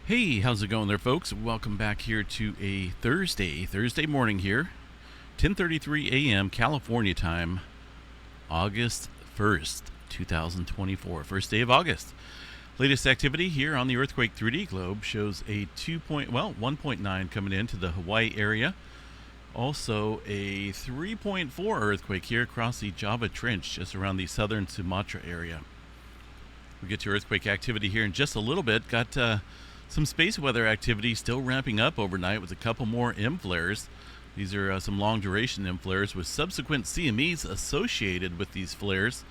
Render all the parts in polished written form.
Hey, how's it going there, folks? Welcome back here to a Thursday morning here, 10:33 a.m. California time, August 1st, 2024, first day of August. Latest activity here on the Earthquake 3D globe shows a 1.9 coming into the Hawaii area. Also a 3.4 earthquake here across the Java Trench, just around the southern Sumatra area. We'll get to earthquake activity here in just a little bit. Got some space weather activity still ramping up overnight with a couple more M flares. These are some long duration M flares with subsequent CMEs associated with these flares.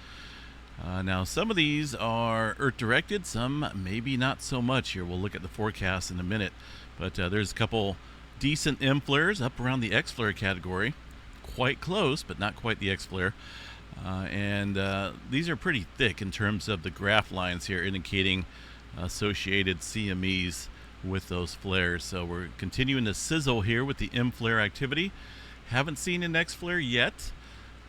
Now, some of these are Earth directed, some maybe not so much here. We'll look at the forecast in a minute. But there's a couple decent M flares up around the X flare category. Quite close, but not quite the X flare. And these are pretty thick in terms of the graph lines here, indicating associated CMEs with those flares. So we're continuing to sizzle here with the M flare activity. Haven't seen an X flare yet,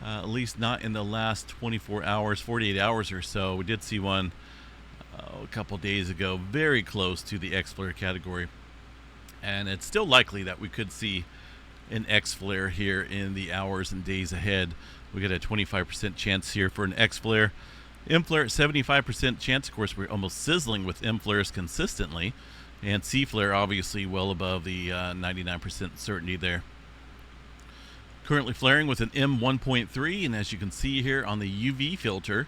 at least not in the last 24 hours, 48 hours or so. We did see one a couple days ago, very close to the X flare category. And it's still likely that we could see an X flare here in the hours and days ahead. We got a 25% chance here for an X flare. M flare at 75% chance. Of course, we're almost sizzling with M flares consistently. And C flare obviously well above the 99% certainty there. Currently flaring with an M1.3, and as you can see here on the UV filter,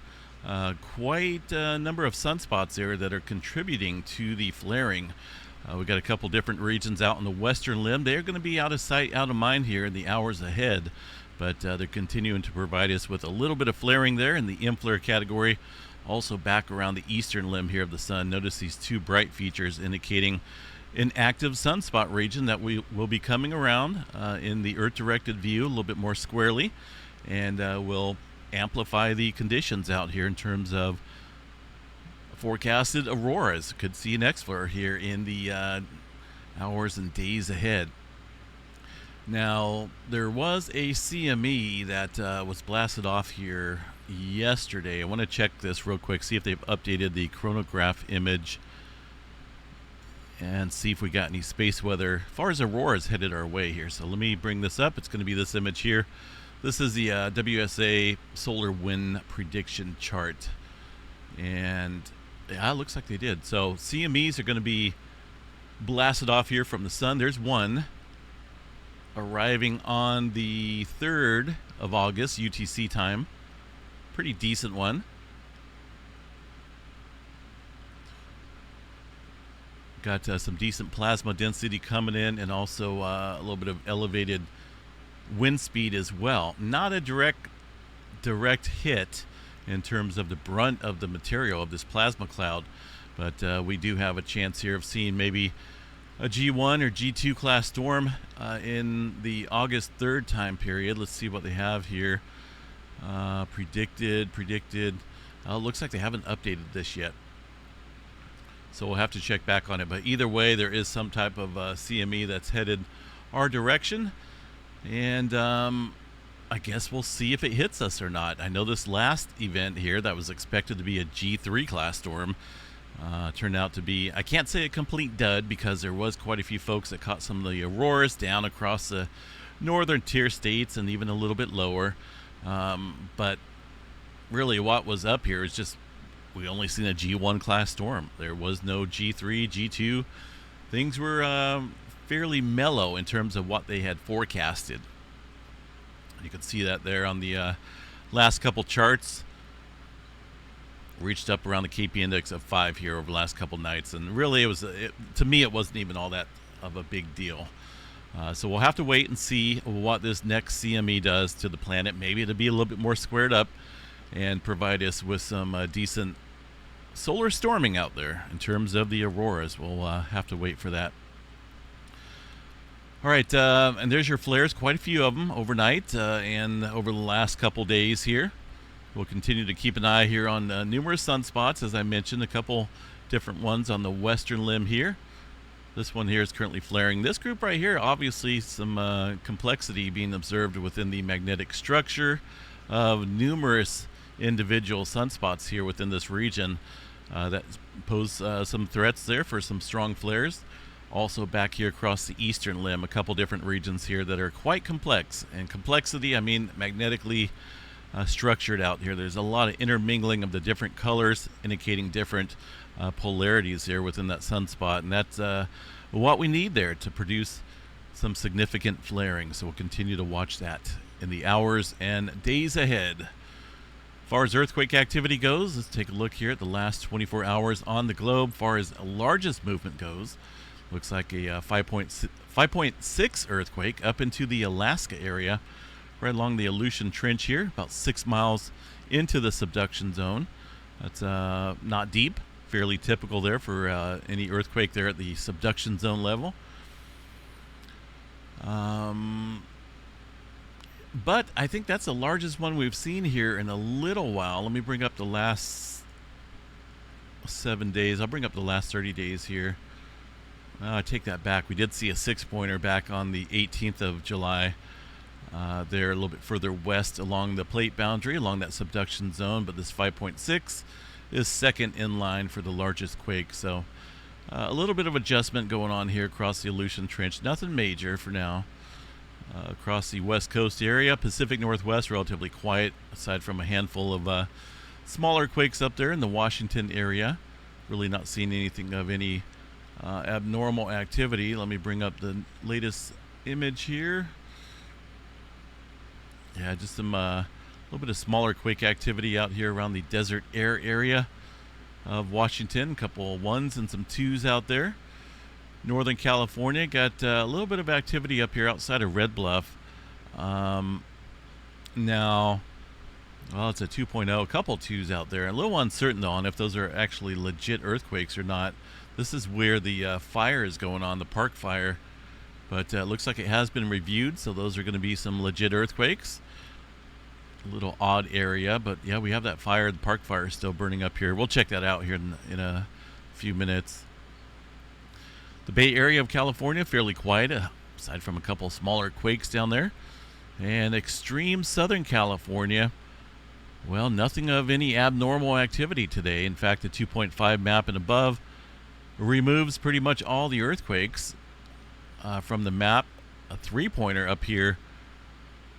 quite a number of sunspots there that are contributing to the flaring. We've got a couple different regions out on the western limb. They're going to be out of sight, out of mind here in the hours ahead. But they're continuing to provide us with a little bit of flaring there in the M flare category. Also back around the eastern limb here of the sun. Notice these two bright features indicating an active sunspot region that we will be coming around in the Earth-directed view a little bit more squarely. And will amplify the conditions out here in terms of forecasted auroras. Could see an X flare here in the hours and days ahead. Now, there was a CME that was blasted off here yesterday. I want to check this real quick, see if they've updated the chronograph image and see if we got any space weather as far as auroras headed our way here. So let me bring this up. It's going to be this image here. This is the WSA solar wind prediction chart. And yeah, it looks like they did. So CMEs are going to be blasted off here from the sun. There's one arriving on the 3rd of August, UTC time. Pretty decent one. Got some decent plasma density coming in, and also a little bit of elevated wind speed as well. Not a direct hit in terms of the brunt of the material of this plasma cloud, but we do have a chance here of seeing maybe a G1 or G2 class storm in the August 3rd time period. Let's see what they have here. Predicted. Looks like they haven't updated this yet. So we'll have to check back on it. But either way, there is some type of CME that's headed our direction. And I guess we'll see if it hits us or not. I know this last event here that was expected to be a G3 class storm turned out to be, I can't say a complete dud, because there was quite a few folks that caught some of the auroras down across the northern tier states and even a little bit lower. But really what was up here is just, we only seen a G1 class storm. There was no G3, G2. Things were fairly mellow in terms of what they had forecasted. You can see that there on the last couple charts. Reached up around the KP index of 5 here over the last couple nights, and really to me it wasn't even all that of a big deal. So we'll have to wait and see what this next CME does to the planet. Maybe it'll be a little bit more squared up and provide us with some decent solar storming out there in terms of the auroras. We'll have to wait for that. All right, and there's your flares, quite a few of them overnight and over the last couple days here. We'll continue to keep an eye here on numerous sunspots, as I mentioned, a couple different ones on the western limb here. This one here is currently flaring. This group right here, obviously some complexity being observed within the magnetic structure of numerous individual sunspots here within this region. that pose some threats there for some strong flares. Also back here across the eastern limb, a couple different regions here that are quite complex. And complexity, I mean magnetically structured out here. There's a lot of intermingling of the different colors, indicating different polarities here within that sunspot. And that's what we need there to produce some significant flaring. So we'll continue to watch that in the hours and days ahead. As far as earthquake activity goes, let's take a look here at the last 24 hours on the globe. As far as largest movement goes, looks like a 5.6 earthquake up into the Alaska area, right along the Aleutian Trench here, about 6 miles into the subduction zone. That's not deep, fairly typical there for any earthquake there at the subduction zone level. But I think that's the largest one we've seen here in a little while. Let me bring up the last 7 days. I'll bring up the last 30 days here. I take that back. We did see a 6-pointer back on the 18th of July. There a little bit further west along the plate boundary, along that subduction zone. But this 5.6 is second in line for the largest quake. So a little bit of adjustment going on here across the Aleutian Trench. Nothing major for now. Across the west coast area, Pacific Northwest, relatively quiet, aside from a handful of smaller quakes up there in the Washington area. Really not seeing anything of any abnormal activity. Let me bring up the latest image here. Yeah, just some little bit of smaller quake activity out here around the desert air area of Washington. A couple of 1s and some 2s out there. Northern California got a little bit of activity up here outside of Red Bluff. Now, well, it's a 2.0, a couple 2s out there. A little uncertain though on if those are actually legit earthquakes or not. This is where the fire is going on, the park fire. But it looks like it has been reviewed, so those are going to be some legit earthquakes. A little odd area, but yeah, we have that fire. The park fire is still burning up here. We'll check that out here in a few minutes. The Bay Area of California, fairly quiet, aside from a couple smaller quakes down there. And extreme Southern California, well, nothing of any abnormal activity today. In fact, the 2.5 map and above removes pretty much all the earthquakes from the map. A 3-pointer up here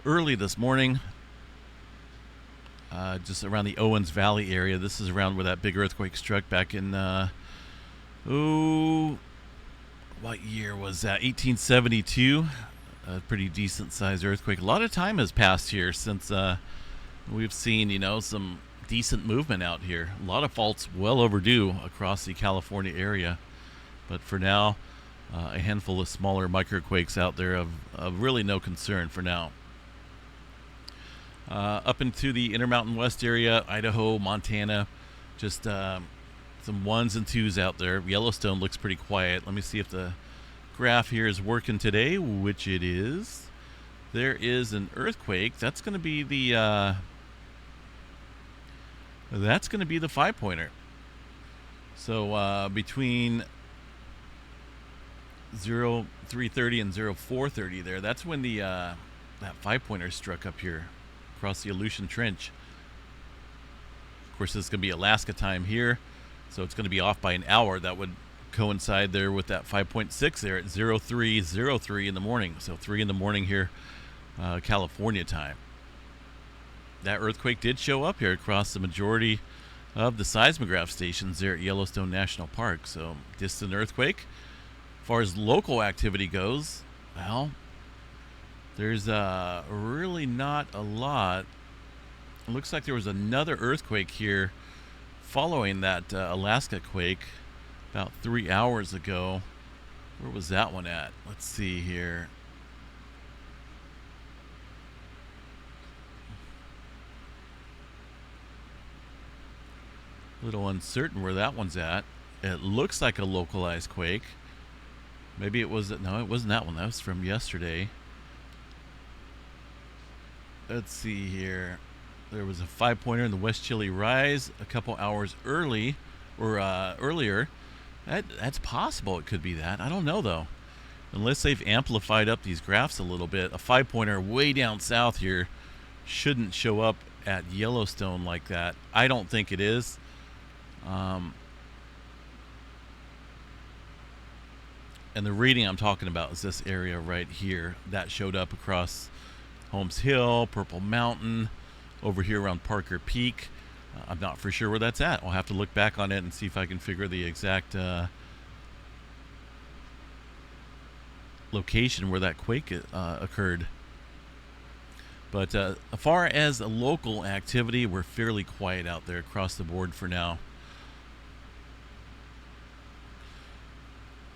early this morning, just around the Owens Valley area. This is around where that big earthquake struck back in, what year was that? 1872. A pretty decent sized earthquake. A lot of time has passed here since we've seen, some decent movement out here. A lot of faults well overdue across the California area. But for now, a handful of smaller microquakes out there of really no concern for now. Up into the Intermountain West area, Idaho, Montana, just some 1s and 2s out there. Yellowstone looks pretty quiet. Let me see if the graph here is working today, which it is. There is an earthquake. That's going to be the 5-pointer. So between 0330 and 0430 there, that's when the that 5-pointer struck up here across the Aleutian Trench. Of course, this is going to be Alaska time here, so it's going to be off by an hour. That would coincide there with that 5.6 there at 0303 in the morning. So 3 in the morning here, California time. That earthquake did show up here across the majority of the seismograph stations there at Yellowstone National Park. So distant earthquake. As far as local activity goes, well, there's really not a lot. It looks like there was another earthquake here following that Alaska quake about 3 hours ago. Where was that one at? Let's see here. A little uncertain where that one's at. It looks like a localized quake. Maybe it was, no, it wasn't that one. That was from yesterday. Let's see here. There was a 5-pointer in the West Chili Rise a couple hours earlier. That's possible. It could be that. I don't know though. Unless they've amplified up these graphs a little bit. A 5-pointer way down south here shouldn't show up at Yellowstone like that. I don't think it is. And the reading I'm talking about is this area right here. That showed up across Holmes Hill, Purple Mountain, over here around Parker Peak. I'm not for sure where that's at. I'll have to look back on it and see if I can figure the exact location where that quake occurred. But as far as the local activity, we're fairly quiet out there across the board for now.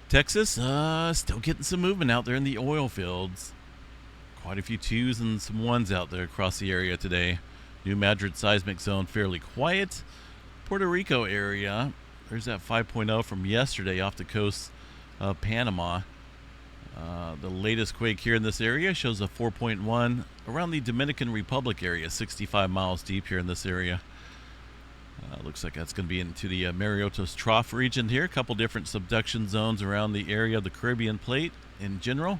Texas, still getting some movement out there in the oil fields. Quite a few twos and some ones out there across the area today. New Madrid seismic zone fairly quiet. Puerto Rico area, there's that 5.0 from yesterday off the coast of Panama. The latest quake here in this area shows a 4.1 around the Dominican Republic area, 65 miles deep here in this area. Looks like that's going to be into the Marianas Trough region here. A couple different subduction zones around the area of the Caribbean plate in general.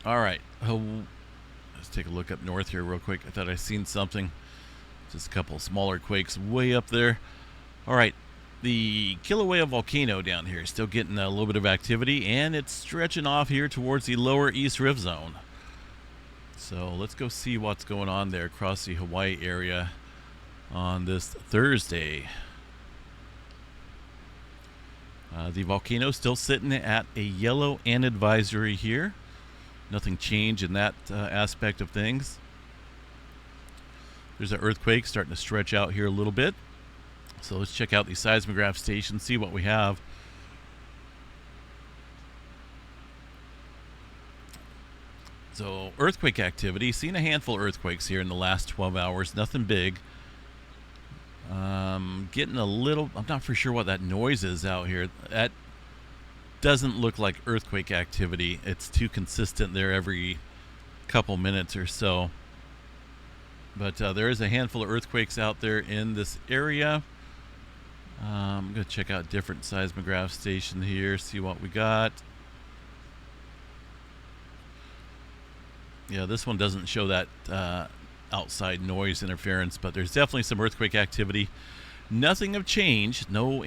All right. Let's take a look up north here real quick. I thought I seen something. Just a couple smaller quakes way up there. All right. The Kilauea volcano down here is still getting a little bit of activity, and it's stretching off here towards the lower East Rift Zone. So let's go see what's going on there across the Hawaii area on this Thursday. The volcano still sitting at a yellow and advisory here. Nothing changed in that aspect of things. There's an earthquake starting to stretch out here a little bit. So let's check out the seismograph station, see what we have. So earthquake activity, seen a handful of earthquakes here in the last 12 hours, nothing big. Getting a little, I'm not for sure what that noise is out here. That doesn't look like earthquake activity. It's too consistent there every couple minutes or so. But there is a handful of earthquakes out there in this area. I'm going to check out different seismograph station here, see what we got. Yeah, this one doesn't show that outside noise interference, but there's definitely some earthquake activity. Nothing of change, no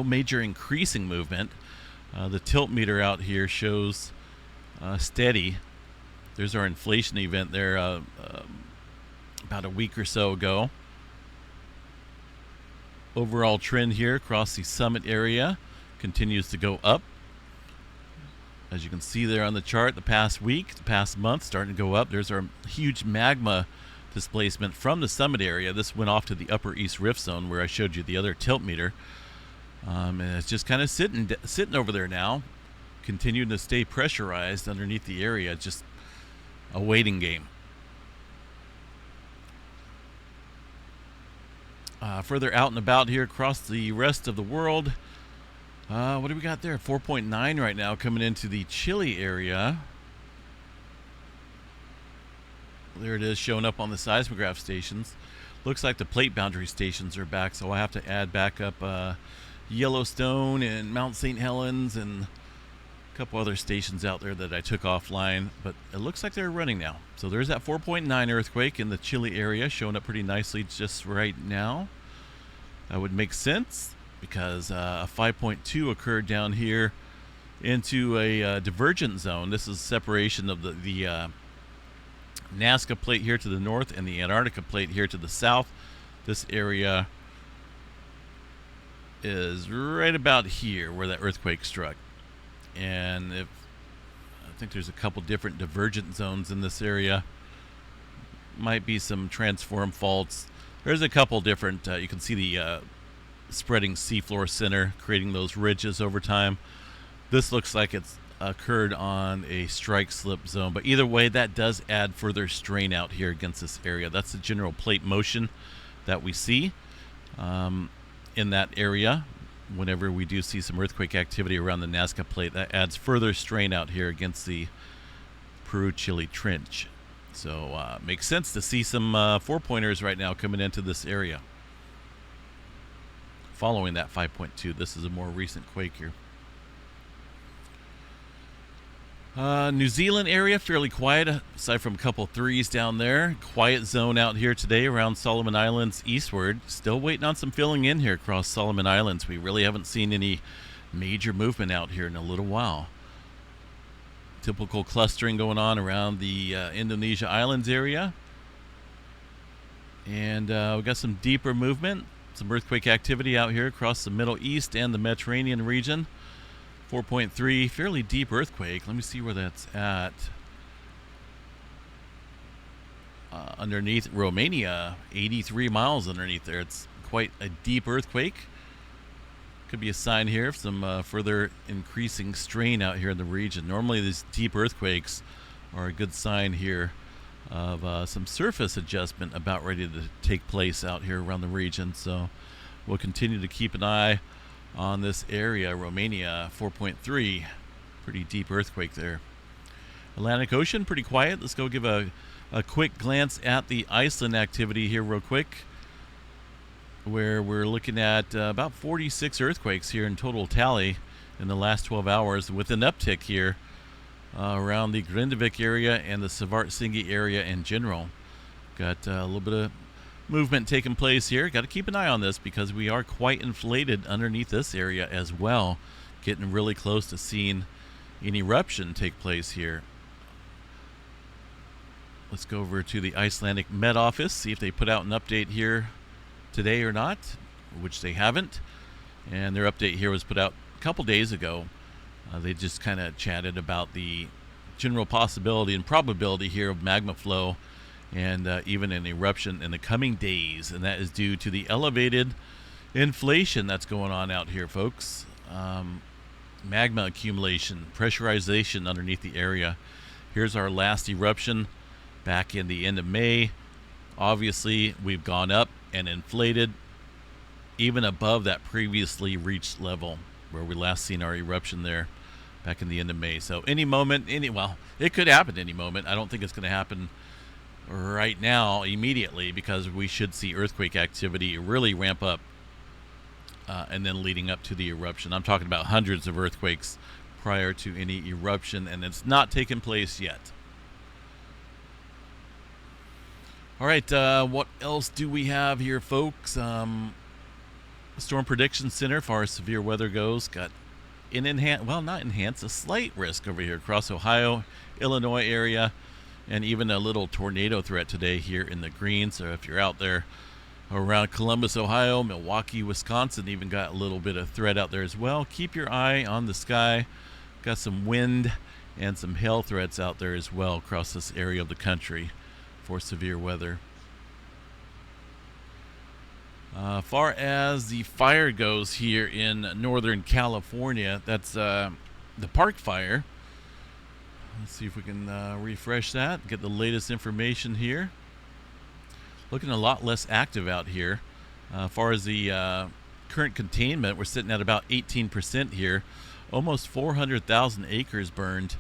major increasing movement. The tilt meter out here shows steady. There's our inflation event there about a week or so ago. Overall trend here across the summit area continues to go up. As you can see there on the chart, the past week, the past month, starting to go up. There's our huge magma displacement from the summit area. This went off to the upper East Rift Zone where I showed you the other tilt meter. And it's just kind of sitting over there now, continuing to stay pressurized underneath the area. Just a waiting game. Further out and about here across the rest of the world, what do we got there? 4.9 right now coming into the Chile area. There it is showing up on the seismograph stations. Looks like the plate boundary stations are back, so I have to add back up Yellowstone and Mount St. Helens and a couple other stations out there that I took offline, but it looks like they're running now. So there's that 4.9 earthquake in the Chile area showing up pretty nicely just right now. That would make sense because a 5.2 occurred down here into a divergent zone. This is separation of the Nazca plate here to the north and the Antarctica plate here to the south. This area is right about here where that earthquake struck. And I think there's a couple different divergent zones in this area. Might be some transform faults. There's a couple different, you can see the spreading seafloor center creating those ridges over time. This looks like it's occurred on a strike slip zone, but either way that does add further strain out here against this area. That's the general plate motion that we see in that area. Whenever we do see some earthquake activity around the Nazca plate, that adds further strain out here against the Peru-Chile trench. So makes sense to see some four-pointers right now coming into this area. Following that 5.2, this is a more recent quake here. New Zealand area, fairly quiet, aside from a couple threes down there. Quiet zone out here today around Solomon Islands eastward. Still waiting on some filling in here across Solomon Islands. We really haven't seen any major movement out here in a little while. Typical clustering going on around the Indonesia Islands area. And we got some deeper movement, some earthquake activity out here across the Middle East and the Mediterranean region. 4.3, fairly deep earthquake. Let me see where that's at. Underneath Romania, 83 miles underneath there. It's quite a deep earthquake. Could be a sign here of some further increasing strain out here in the region. Normally these deep earthquakes are a good sign here of some surface adjustment about ready to take place out here around the region. So we'll continue to keep an eye on this area. Romania, 4.3, pretty deep earthquake there. Atlantic Ocean, pretty quiet. Let's go give a quick glance at the Iceland activity here real quick, where we're looking at about 46 earthquakes here in total tally in the last 12 hours, with an uptick here around the Grindavik area and the Svartsengi area in general. Got a little bit of movement taking place here. Got to keep an eye on this because we are quite inflated underneath this area as well, getting really close to seeing an eruption take place here. Let's go over to the Icelandic Met Office, see if they put out an update here today or not, which they haven't. And their update here was put out a couple days ago. They just kind of chatted about the general possibility and probability here of magma flow and even an eruption in the coming days, and that is due to the elevated inflation that's going on out here, folks. Magma accumulation, pressurization underneath the area. Here's our last eruption back in the end of May. Obviously, we've gone up and inflated even above that previously reached level where we last seen our eruption there back in the end of May. So any moment, it could happen any moment. I don't think it's going to happen right now immediately, because we should see earthquake activity really ramp up and then leading up to the eruption. I'm talking about hundreds of earthquakes prior to any eruption, and it's not taken place yet. All right, what else do we have here, folks? Storm Prediction Center, as far as severe weather goes, got a slight risk over here across Ohio, Illinois area, and even a little tornado threat today here in the green. So if you're out there around Columbus, Ohio, Milwaukee, Wisconsin, even got a little bit of threat out there as well. Keep your eye on the sky. Got some wind and some hail threats out there as well across this area of the country for severe weather. Far as the fire goes here in Northern California, that's the Park Fire. Let's see if we can refresh that, get the latest information here. Looking a lot less active out here. As far as the current containment, we're sitting at about 18% here. Almost 400,000 acres burned,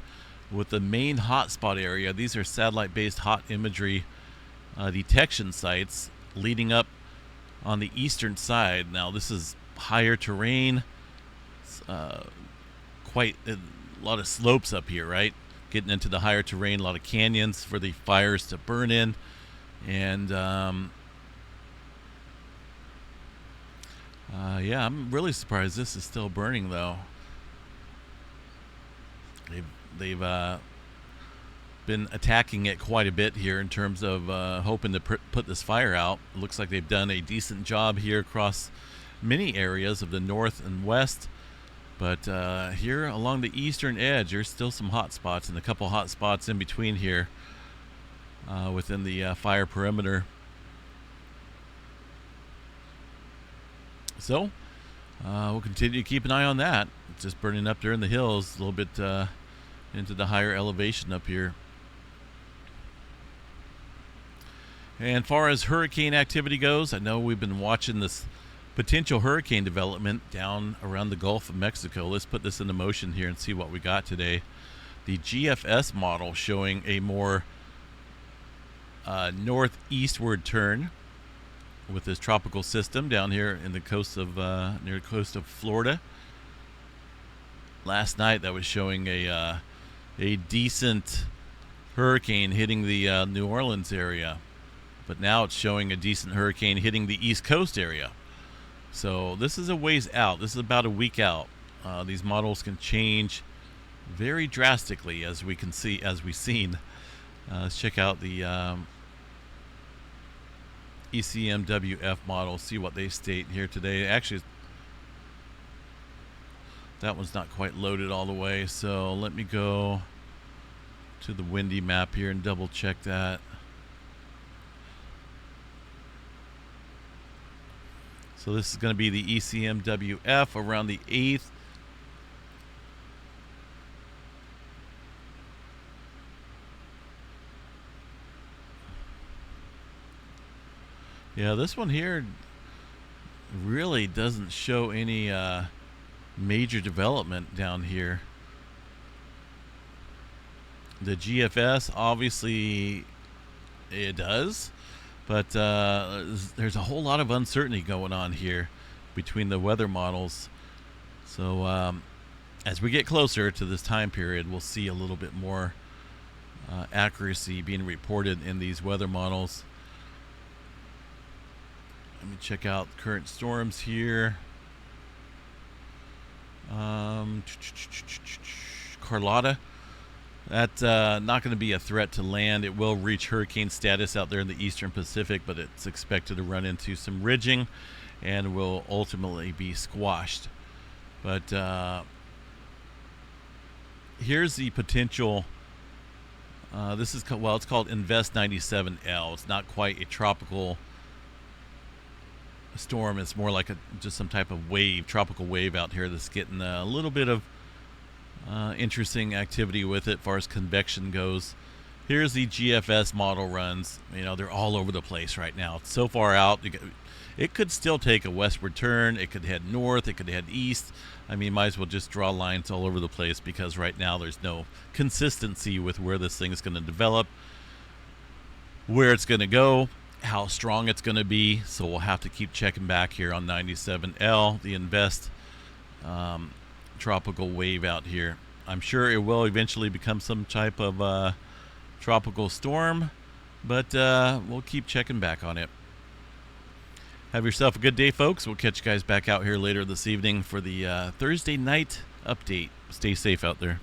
with the main hotspot area. These are satellite-based hot imagery detection sites leading up on the eastern side. Now this is higher terrain, quite a lot of slopes up here, right? Getting into the higher terrain, a lot of canyons for the fires to burn in. And yeah, I'm really surprised this is still burning though. They've been attacking it quite a bit here in terms of hoping to put this fire out. It looks like they've done a decent job here across many areas of the north and west. But here along the eastern edge, there's still some hot spots, and a couple hot spots in between here within the fire perimeter. So we'll continue to keep an eye on that. It's just burning up there in the hills, a little bit into the higher elevation up here. And far as hurricane activity goes, I know we've been watching this potential hurricane development down around the Gulf of Mexico. Let's put this into motion here and see what we got today. The GFS model showing a more northeastward turn with this tropical system down here in the coast of near the coast of Florida. Last night that was showing a decent hurricane hitting the New Orleans area, but now it's showing a decent hurricane hitting the East Coast area. So this is a ways out. This is about a week out These models can change very drastically, as we've seen. Let's check out the ECMWF model, see what they state here today. Actually, that one's not quite loaded all the way, so let me go to the windy map here and double check that. So this is going to be the ECMWF around the 8th. Yeah, this one here really doesn't show any major development down here. The GFS, obviously, it does, but there's a whole lot of uncertainty going on here between the weather models. So as we get closer to this time period, we'll see a little bit more accuracy being reported in these weather models. Let me check out current storms here. Carlotta, that's not going to be a threat to land. It will reach hurricane status out there in the eastern Pacific, but it's expected to run into some ridging and will ultimately be squashed. But here's the potential. This is it's called Invest 97L. It's not quite a tropical storm. It's more like just some type of wave, tropical wave out here that's getting a little bit of interesting activity with it as far as convection goes. Here's the GFS model runs. They're all over the place right now. It's so far out. It could still take a westward turn. It could head north. It could head east. Might as well just draw lines all over the place, because right now there's no consistency with where this thing is going to develop, where it's going to go, how strong it's going to be. So we'll have to keep checking back here on 97L, the Invest tropical wave out here. I'm sure it will eventually become some type of tropical storm, but we'll keep checking back on it. Have yourself a good day, folks. We'll catch you guys back out here later this evening for the Thursday night update. Stay safe out there.